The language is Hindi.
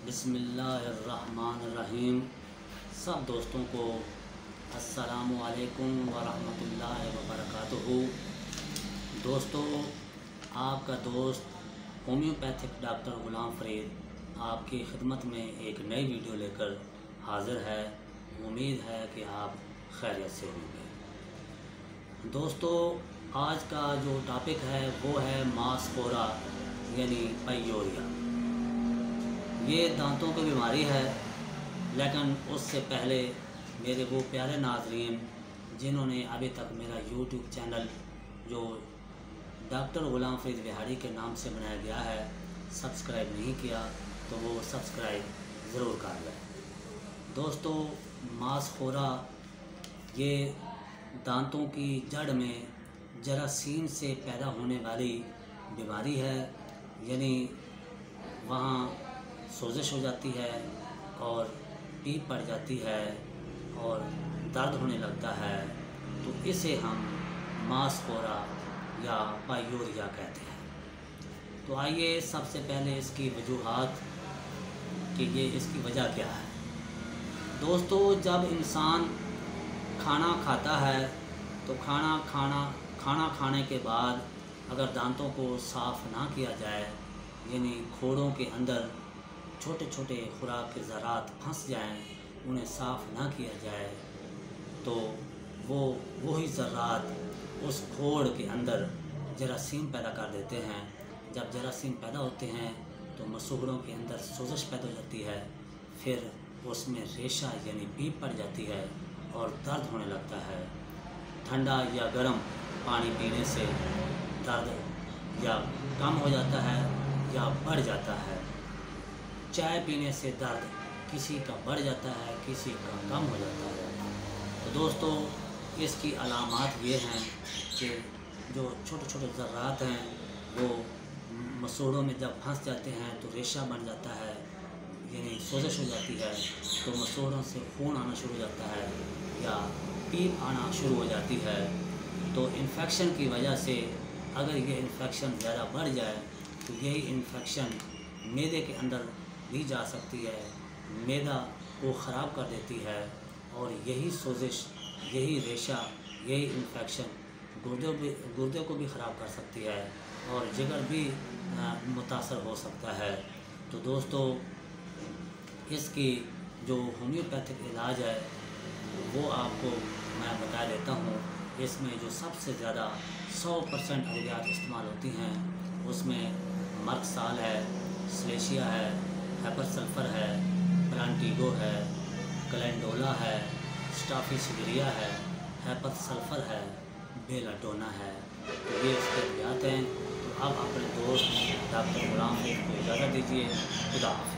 बिस्मिल्लाहिर्रहमानिर्रहीम। सब दोस्तों को अस्सलामु अलैकुम वरहमतुल्लाहि वबरकातुहू। दोस्तों, आपका दोस्त होम्योपैथिक डॉक्टर ग़ुलाम फ़रीद आपकी खिदमत में एक नई वीडियो लेकर हाज़िर है। उम्मीद है कि आप खैरियत से होंगे। दोस्तों, आज का जो टॉपिक है वो है मास्कोरा यानी पाइयोरिया। ये दांतों की बीमारी है, लेकिन उससे पहले मेरे वो प्यारे नाज़रीन जिन्होंने अभी तक मेरा यूट्यूब चैनल जो डॉक्टर ग़ुलाम फ़रीद बिहारी के नाम से बनाया गया है सब्सक्राइब नहीं किया तो वो सब्सक्राइब ज़रूर कर लें। दोस्तों, मास्कोरा ये दांतों की जड़ में जरासीम से पैदा होने वाली बीमारी है, यानी वहाँ सोजिश हो जाती है और पीप पड़ जाती है और दर्द होने लगता है, तो इसे हम मास्कोरा या पाइयोरिया कहते हैं। तो आइए सबसे पहले इसकी वजूहात कि ये इसकी वजह क्या है। दोस्तों, जब इंसान खाना खाता है तो खाना खाने के बाद अगर दांतों को साफ़ ना किया जाए, यानी खोड़ों के अंदर छोटे छोटे खुराक के ज़रात फंस जाएं, उन्हें साफ़ ना किया जाए तो वही ज़रात उस खोड़ के अंदर जरासीम पैदा कर देते हैं। जब जरासीम पैदा होते हैं तो मसूड़ों के अंदर सोजिश पैदा हो जाती है, फिर उसमें रेशा यानी पीप पड़ जाती है और दर्द होने लगता है। ठंडा या गर्म पानी पीने से दर्द या कम हो जाता है या बढ़ जाता है। चाय पीने से दर्द किसी का बढ़ जाता है, किसी का कम हो जाता है। तो दोस्तों, इसकी अलामात ये हैं कि जो छोटे छोटे ज़र्रात हैं वो मसूड़ों में जब फंस जाते हैं तो रेशा बन जाता है, यानी सोजिश हो जाती है, तो मसूड़ों से खून आना शुरू हो जाता है या पीप आना शुरू हो जाती है। तो इन्फेक्शन की वजह से अगर ये इन्फेक्शन ज़्यादा बढ़ जाए तो यही इन्फेक्शन मैदे के अंदर भी जा सकती है, मैदा को ख़राब कर देती है और यही सोजिश, यही रेशा, यही इन्फेक्शन गुर्दे को भी ख़राब कर सकती है और जिगर भी मुतासर हो सकता है। तो दोस्तों, इसकी जो होम्योपैथिक इलाज है वो आपको मैं बता देता हूँ। इसमें जो सबसे ज़्यादा 100% अद्वियात इस्तेमाल होती हैं उसमें मर्कसाल है, सलेशिया है, हेपर सल्फ़र है, प्लांटिगो है, कैलेंडोला है, स्टाफिसिडिया है, हेपर सल्फ़र है, बेलाडोना है। तो ये उसके अद्वियात हैं। तो अब अपने दोस्त डॉक्टर ग़ुलाम फ़रीद को इजाज़त दीजिए। खुदा हाफ़िज़।